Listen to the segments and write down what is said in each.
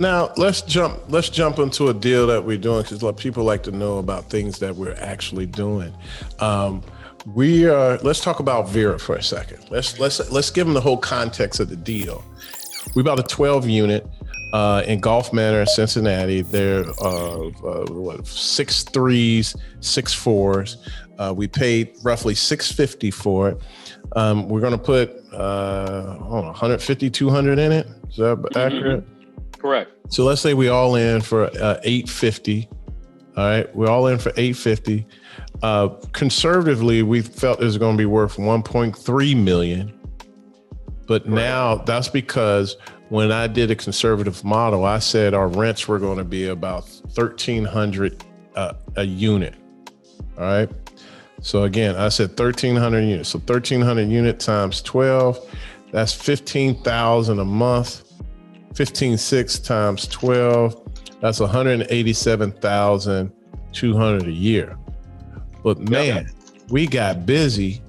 Now let's jump into a deal that we're doing because people like to know about things that we're actually doing. Let's talk about Vera for a second. Let's give them the whole context of the deal. We bought a 12 unit in Gulf Manor, Cincinnati. They're 6.3s, 6.4s. We paid roughly $650 for it. We're going to put 150, 200 in it. Is that accurate? Correct. So let's say we all in for $850. All right, we're all in for $850. Conservatively, we felt it was going to be worth $1.3 million. But now that's because when I did a conservative model, I said our rents were going to be about $1,300 a unit. All right. So again, I said 1,300 units. So 1,300 unit times 12, that's 15,000 a month. 15.6 times 12, that's 187,200 a year. But man, we got busy,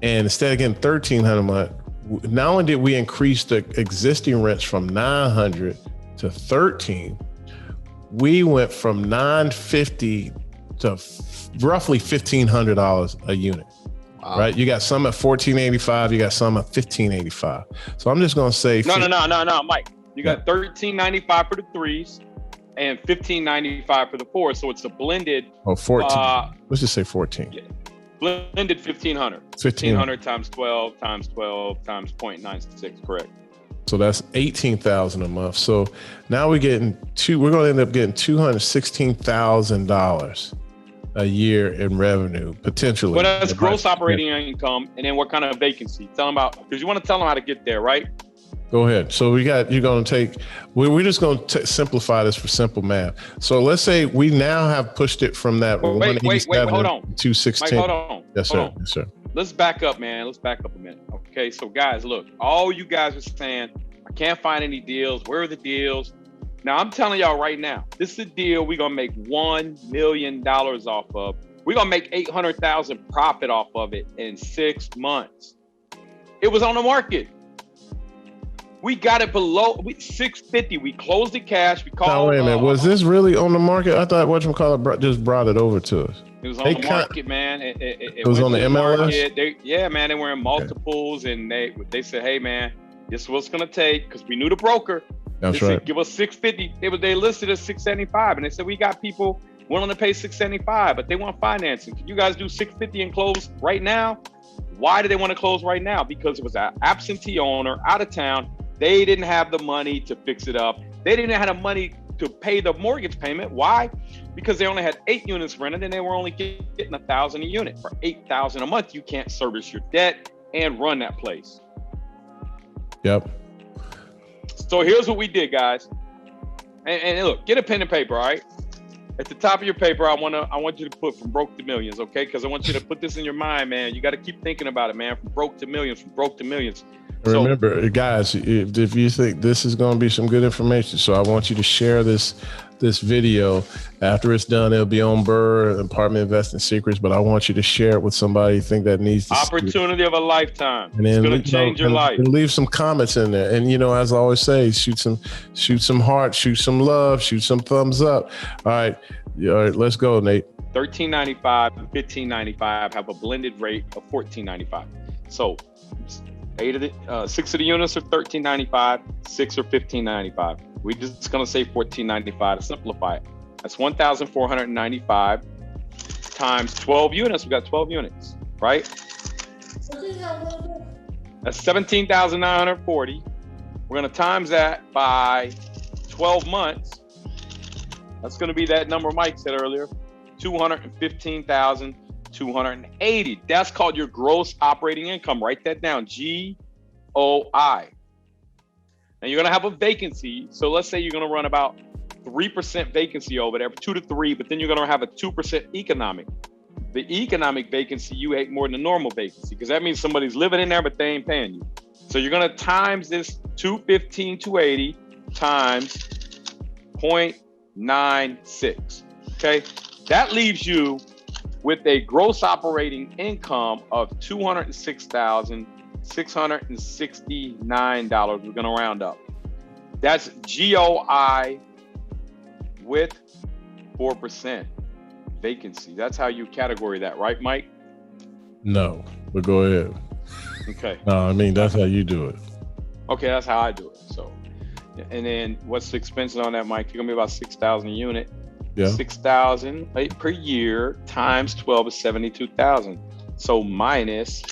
and instead of getting 1,300 a month, not only did we increase the existing rents from 900 to 13, we went from $950 to roughly $1,500 a unit. Wow. Right? You got some at $1,485, you got some at $1,585. So I'm just gonna say no, Mike. You got $1,395 for the 3s and $1,595 for the 4s. So it's a blended 14. Let's just say 14. Yeah, blended 1,500. 1,500 times 12 times 12 times 0.96, correct. So that's 18,000 a month. So now we're going to end up getting $216,000 a year in revenue, potentially. But that's gross operating income. And then what kind of vacancy? Tell them about, because you want to tell them how to get there, right? Go ahead. So you're going to take, we're just going to simplify this for simple math. So let's say we now have pushed it from that wait, hold on. to 216. Mike, hold on. Yes, sir. Yes, sir. Let's back up, man. Let's back up a minute. Okay. So guys, look, all you guys are saying, I can't find any deals. Where are the deals? Now I'm telling y'all right now, this is a deal we're going to make $1 million off of. We're going to make $800,000 profit off of it in 6 months. It was on the market. We got it below $650. We closed the cash. We called. Now, wait a minute. Was this really on the market? I thought whatchamacallit just brought it over to us. It was on the market, man. It was on the MLS? Man. They were in multiples, and they said, hey, man, this is what's going to take, because we knew the broker. That's they right. Said, give us $650. They listed as $675, and they said, we got people willing to pay $675, but they want financing. Can you guys do $650 and close right now? Why do they want to close right now? Because it was an absentee owner out of town. They didn't have the money to fix it up. They didn't have the money to pay the mortgage payment. Why? Because they only had 8 units rented, and they were only getting $1,000 a unit. For $8,000 a month, you can't service your debt and run that place. Yep. So here's what we did, guys. And look, get a pen and paper, all right? At the top of your paper, I want you to put from broke to millions, okay? Because I want you to put this in your mind, man. You got to keep thinking about it, man. From broke to millions, from broke to millions. Remember, guys, if you think this is going to be some good information, so I want you to share this video. After it's done, it'll be on Burr, Apartment Investing Secrets, but I want you to share it with somebody you think that needs to opportunity of a lifetime. And then, it's going to change your life. And leave some comments in there. And, as I always say, shoot some hearts, shoot some love, shoot some thumbs up. All right, let's go, Nate. $1,395 and $1,595 have a blended rate of $1,495. So 6 of the units are $1,395, 6 are $1,595. We're just gonna say $1,495 to simplify it. That's 1,495 times 12 units. We got 12 units, right? That's 17,940. We're gonna times that by 12 months. That's gonna be that number Mike said earlier, 215,280. That's called your gross operating income. Write that down, GOI. Now you're gonna have a vacancy. So let's say you're gonna run about 3% vacancy over there, 2 to 3, but then you're gonna have a 2% economic. The economic vacancy, you hate more than the normal vacancy, because that means somebody's living in there, but they ain't paying you. So you're gonna times this 215, 280 times 0.96, okay? That leaves you with a gross operating income of $206,669. We're gonna round up. That's GOI with 4% vacancy. That's how you category that, right, Mike? No, but go ahead. Okay. No, I mean, that's how you do it. Okay, that's how I do it. So, and then what's the expenses on that, Mike? You're gonna be about 6,000 a unit. Yeah. 6,000 per year times 12 is 72,000. So minus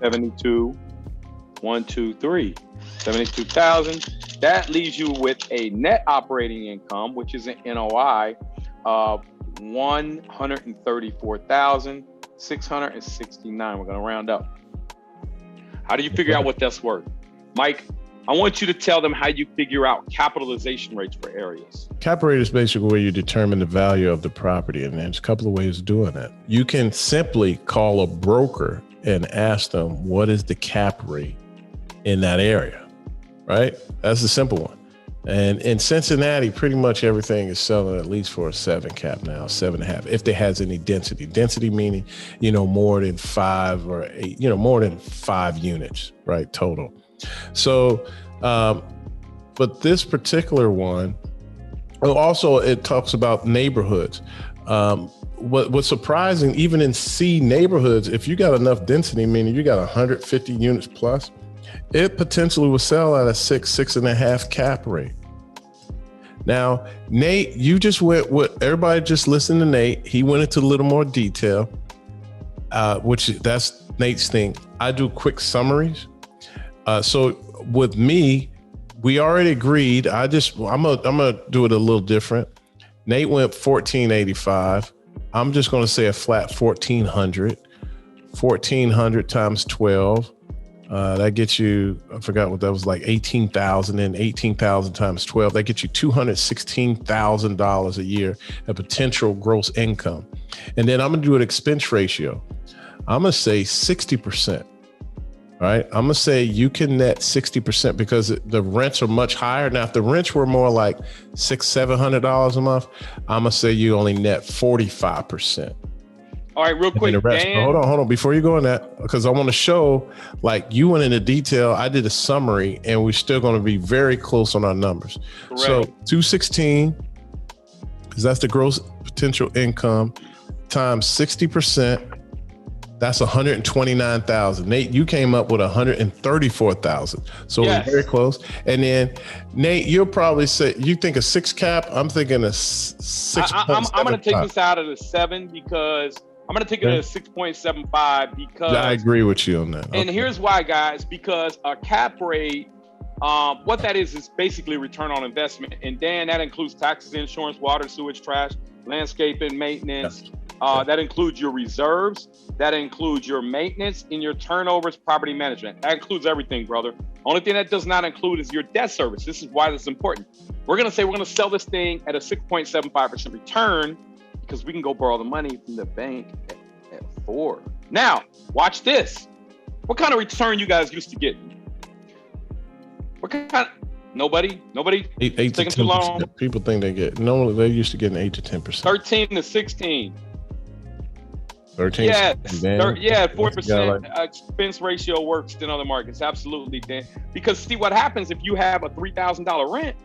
72, 1, 2, 3, 72,000. That leaves you with a net operating income, which is an NOI of 134,669. We're gonna round up. How do you figure out what that's worth? Mike, I want you to tell them how you figure out capitalization rates for areas. Cap rate is basically where you determine the value of the property. And there's a couple of ways of doing that. You can simply call a broker and ask them, what is the cap rate in that area, right? That's the simple one. And in Cincinnati, pretty much everything is selling at least for a 7 cap now, 7.5, if there has any density. Density meaning, more than 5 or 8, more than 5 units, right, total. So, but this particular one, also it talks about neighborhoods. What's surprising, even in C neighborhoods, if you got enough density, meaning you got 150 units plus, it potentially will sell at a 6.5 cap rate. Now, Nate, you just went with everybody. Just listen to Nate. He went into a little more detail, which that's Nate's thing. I do quick summaries. So with me, we already agreed. I'm gonna do it a little different. Nate went 1485. I'm just gonna say a flat 1400. 1400 times 12. That gets you, I forgot what that was, like 18,000, and 18,000 times 12, that gets you $216,000 a year of potential gross income. And then I'm gonna do an expense ratio. I'm gonna say 60%. Right, I'm gonna say you can net 60% because the rents are much higher. Now, if the rents were more like $600-700 a month, I'm gonna say you only net 45%. All right, real quick, Dan. Hold on. Before you go on that, because I want to show, like, you went into detail. I did a summary, and we're still going to be very close on our numbers. Correct. So 216, because that's the gross potential income, times 60%. That's 129,000. Nate, you came up with 134,000. So yes. We're very close. And then Nate, you'll probably say you think a 6 cap. I'm thinking a 6. I'm going to take this out of the 7 because I'm going to take it at a 6.75 because I agree with you on that. And here's why, guys, because a cap rate, what that is basically return on investment. And Dan, that includes taxes, insurance, water, sewage, trash, landscaping, maintenance. Yes. That includes your reserves, that includes your maintenance, and your turnovers, property management. That includes everything, brother. Only thing that does not include is your debt service. This is why this is important. We're going to sell this thing at a 6.75% return because we can go borrow the money from the bank at 4. Now, watch this. What kind of return you guys used to get? What kind of... Nobody? 8 to 10%. Too long? People think they get... No, they used to get an 8 to 10%. 13 to 16. 13. Yes. 4% expense ratio works in other markets. Absolutely, Dan. Because see what happens if you have a $3,000 rent,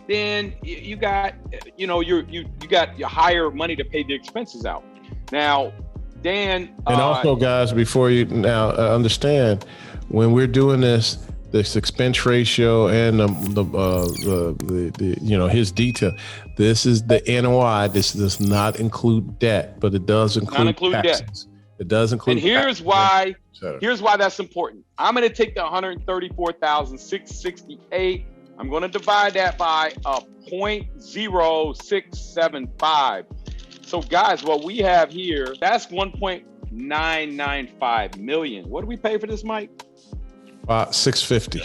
then you got, you got your higher money to pay the expenses out. Now, Dan. And also, guys, before you now understand, when we're doing this expense ratio and the his detail. This is the NOI. This does not include debt, but it does include taxes. Debt. It does include. And here's why. Here's why that's important. I'm going to take the 134,668. I'm going to divide that by a 0.0675. So, guys, what we have here, that's 1.995 million. What do we pay for this, Mike? 650.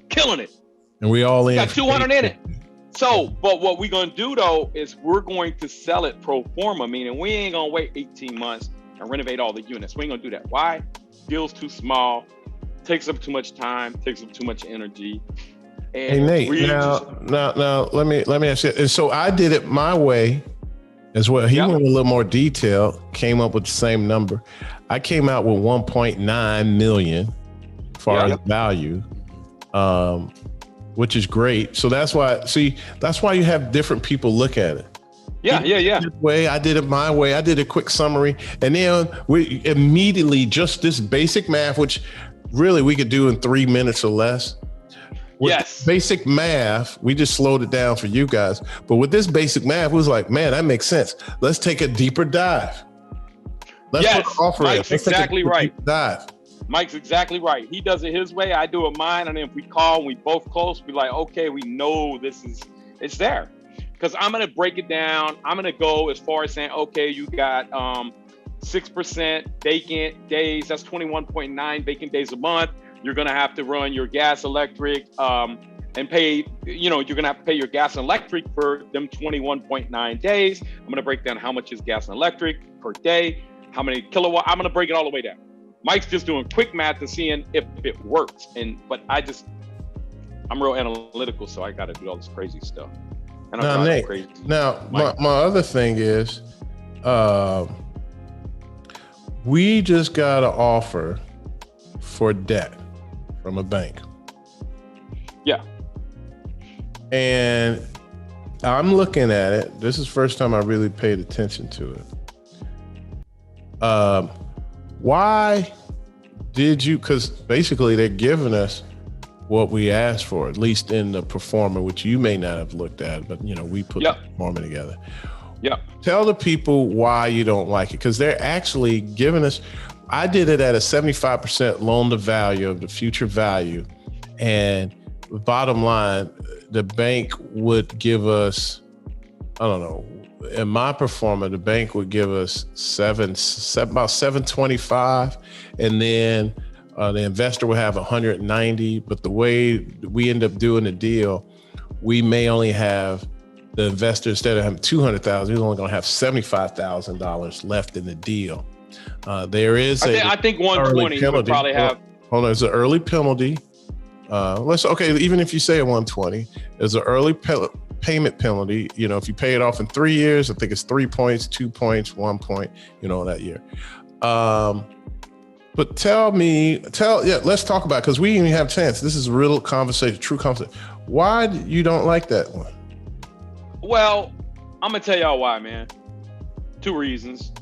Killing it. And we all in. Got 200 in it. So, but what we're going to do though is we're going to sell it pro forma, meaning we ain't going to wait 18 months and renovate all the units. We ain't going to do that. Why? Deal's too small, takes up too much time, takes up too much energy. And hey Nate, now let me ask you. And so I did it my way as well. He went a little more detail, came up with the same number. I came out with 1.9 million. Far as value. which is great. So that's why you have different people look at it. Yeah. Way I did it my way. I did a quick summary, and then we immediately just this basic math, which really we could do in 3 minutes or less. With basic math, we just slowed it down for you guys. But with this basic math, it was like, man, that makes sense. Let's take a deeper dive. Mike's exactly right. Dive. Mike's exactly right. He does it his way. I do it mine. And then if we call, we both close, be like, okay, we know it's there. Because I'm going to break it down. I'm going to go as far as saying, okay, you got 6% vacant days. That's 21.9 vacant days a month. You're going to have to run your gas, electric, and pay, you're going to have to pay your gas and electric for them 21.9 days. I'm going to break down how much is gas and electric per day, how many kilowatt. I'm going to break it all the way down. Mike's just doing quick math and seeing if it works. But I'm real analytical, so I got to do all this crazy stuff. And now, Nate, my other thing is, we just got an offer for debt from a bank. Yeah. And I'm looking at it. This is the first time I really paid attention to it. Why did you, because basically they're giving us what we asked for, at least in the performer, which you may not have looked at, but we put the performer together. Yeah. Tell the people why you don't like it, because they're actually giving us, I did it at a 75% loan to value of the future value. And bottom line, the bank would give us, I don't know, in my performer, the bank would give us about 725, and then the investor will have 190. But the way we end up doing the deal, we may only have the investor, instead of having 200,000, he's only going to have $75,000 left in the deal. There is I think 120 would probably have. Hold on, there's an early penalty. Even if you say a 120, there's an early payment penalty. If you pay it off in 3 years, I think it's 3 points, 2 points, 1 point, that year. But let's talk about it, because we didn't even have a chance. This is a real conversation, true conversation. Why you don't like that one? Well, I'm gonna tell y'all why, man. 2 reasons.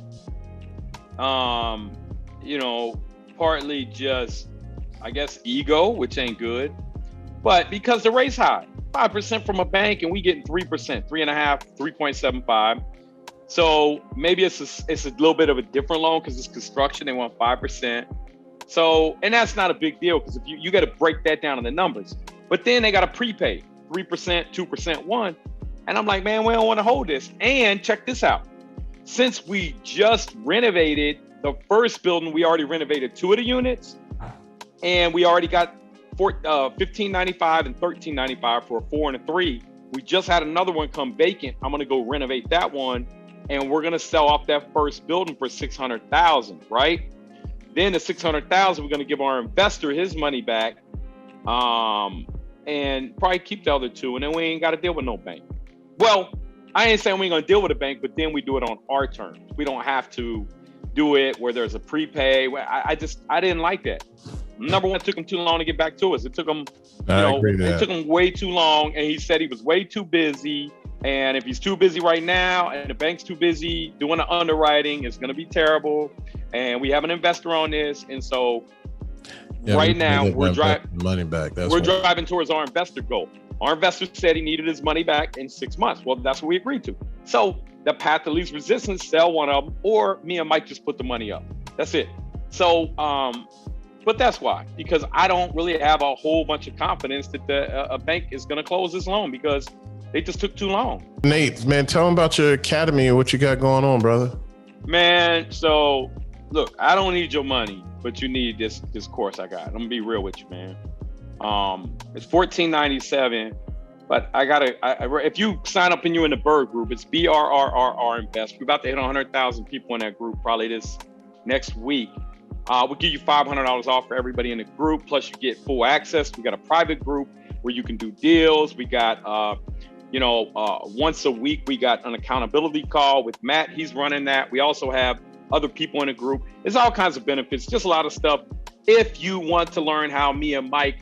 Partly just, I guess, ego, which ain't good, but because the rate's high, 5% from a bank, and we getting 3%, 3.5, 3.75. So maybe it's a little bit of a different loan because it's construction. They want 5%. So, and that's not a big deal, because if you got to break that down in the numbers. But then they got to prepay 3%, 2%, 1%. And I'm like, man, we don't want to hold this. And check this out. Since we just renovated the first building, we already renovated 2 of the units, and we already got $1,595 and $1,395 for a 4 and a 3. We just had another one come vacant. I'm going to go renovate that one, and we're going to sell off that first building for $600,000, right? Then the $600,000, we're going to give our investor his money back, and probably keep the other 2, and then we ain't got to deal with no bank. Well, I ain't saying we ain't going to deal with a bank, but then we do it on our terms. We don't have to do it where there's a prepay. I didn't like that. Number one, it took him too long to get back to us. It took him, it took him way too long, and he said he was way too busy. And if he's too busy right now, and the bank's too busy doing the underwriting, it's going to be terrible. And we have an investor on this, and so right now we're driving money back. We're driving towards our investor goal. Our investor said he needed his money back in 6 months. Well, that's what we agreed to. So the path of least resistance, sell one of them, or me and Mike just put the money up. That's it. So, but that's why, because I don't really have a whole bunch of confidence that a bank is going to close this loan, because they just took too long. Nate, man, tell them about your academy and what you got going on, brother. Man, so look, I don't need your money, but you need this course I got. I'm gonna be real with you, man. It's $14.97, but if you sign up and you're in the Bird group, it's BRRRR Invest. We're about to hit 100,000 people in that group probably this next week. We'll give you $500 off for everybody in the group. Plus you get full access. We got a private group where you can do deals. We got, once a week, we got an accountability call with Matt. He's running that. We also have other people in the group. There's all kinds of benefits, just a lot of stuff. If you want to learn how me and Mike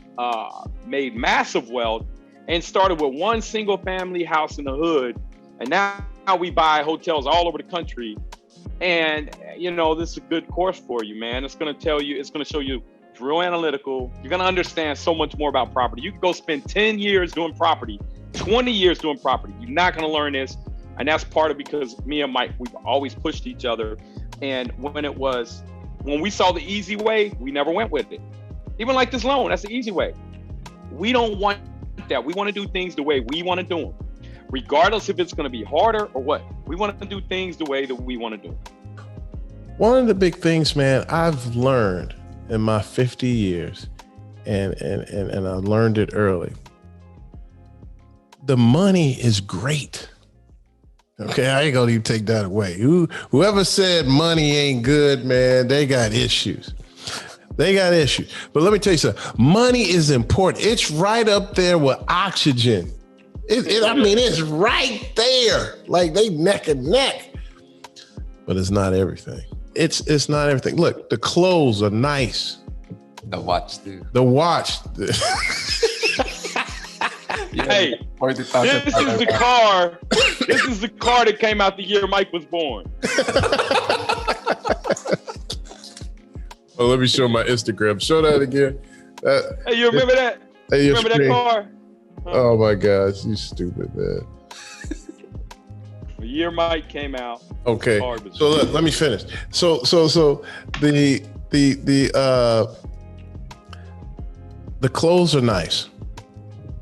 made massive wealth, and started with one single family house in the hood. And now we buy hotels all over the country. And, you know, this is a good course for you, man. It's going to tell you, it's going to show you, it's real analytical. You're going to understand so much more about property. You can go spend 10 years doing property, 20 years doing property. You're not going to learn this. And that's part of because me and Mike, we've always pushed each other. And when we saw the easy way, we never went with it. Even like this loan, that's the easy way. We don't want that. We want to do things the way we want to do them, regardless if it's going to be harder or what. We want to do things the way that we want to do. One of the big things, man, I've learned in my 50 years, and I learned it early. The money is great. Okay, I ain't gonna even take that away. Whoever said money ain't good, man, they got issues. They got issues. But let me tell you something. Money is important. It's right up there with oxygen. I mean, it's right there. Like they neck and neck. But it's not everything. It's not everything. Look, the clothes are nice. The watch, dude. The watch. Hey, this is the car. This is the car that came out the year Mike was born. Oh, let me show my Instagram. Show that again. Hey, you remember that? Hey, you remember that car? Oh my gosh, you stupid, man. The year Mike came out. Okay, so let me finish. So the clothes are nice.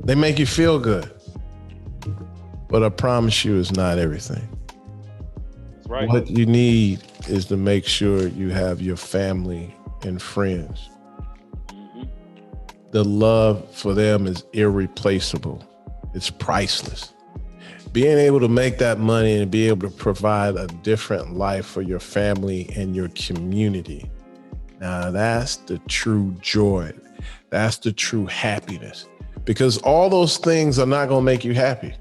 They make you feel good. But I promise you it's not everything. That's right. What you need is to make sure you have your family and friends. Mm-hmm. The love for them is irreplaceable. It's priceless. Being able to make that money and be able to provide a different life for your family and your community. Now that's the true joy. That's the true happiness. Because all those things are not going to make you happy.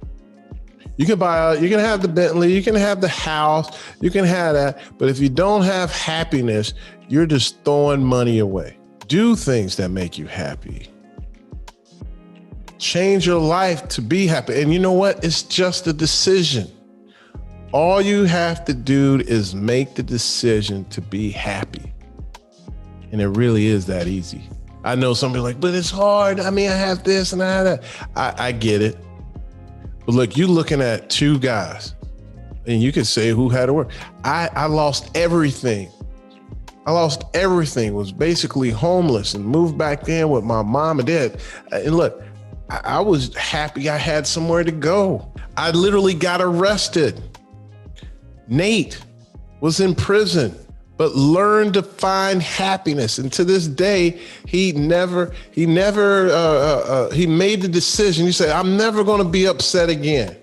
You can have the Bentley, you can have the house, you can have that. But if you don't have happiness, you're just throwing money away. Do things that make you happy. Change your life to be happy. And you know what? It's just a decision. All you have to do is make the decision to be happy. And it really is that easy. I know somebody like, but it's hard. I mean, I have this and I have that. I get it. But look, you're looking at two guys and you can say who had to work. I lost everything. Was basically homeless and moved back in with my mom and dad. And look, I was happy I had somewhere to go. I literally got arrested. Nate was in prison, but learned to find happiness. And to this day, he made the decision. He said, I'm never going to be upset again.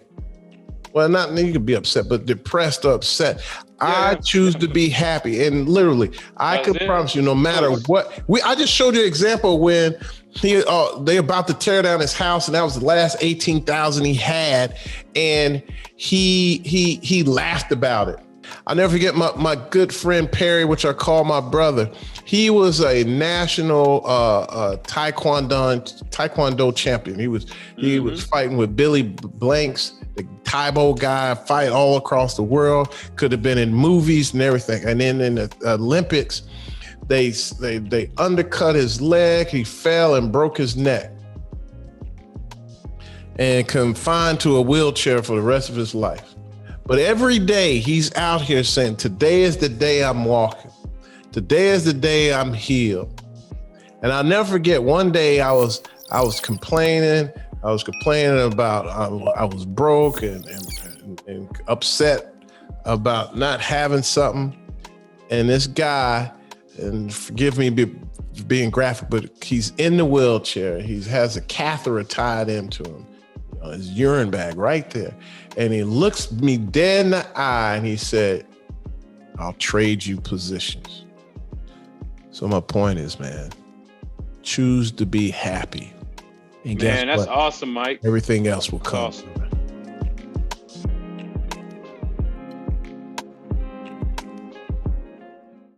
Well, not you can be upset, but depressed or upset. Yeah. I choose to be happy. And literally, I can promise you, no matter what, I just showed you an example when they about to tear down his house, and that was the last $18,000 he had, and he laughed about it. I'll never forget my good friend Perry, which I call my brother. He was a national taekwondo champion. He was fighting with Billy Blanks, the Taibo guy, fight all across the world. Could have been in movies and everything. And then in the Olympics, they undercut his leg. He fell and broke his neck, and confined to a wheelchair for the rest of his life. But every day he's out here saying, today is the day I'm walking. Today is the day I'm healed. And I'll never forget, one day I was complaining. I was complaining about I was broke and upset about not having something. And this guy, and forgive me being graphic, but he's in the wheelchair. He has a catheter tied into him. His urine bag right there. And he looks me dead in the eye and he said, I'll trade you positions. So my point is, man, choose to be happy. And man, that's awesome, Mike. Everything else will come. Awesome.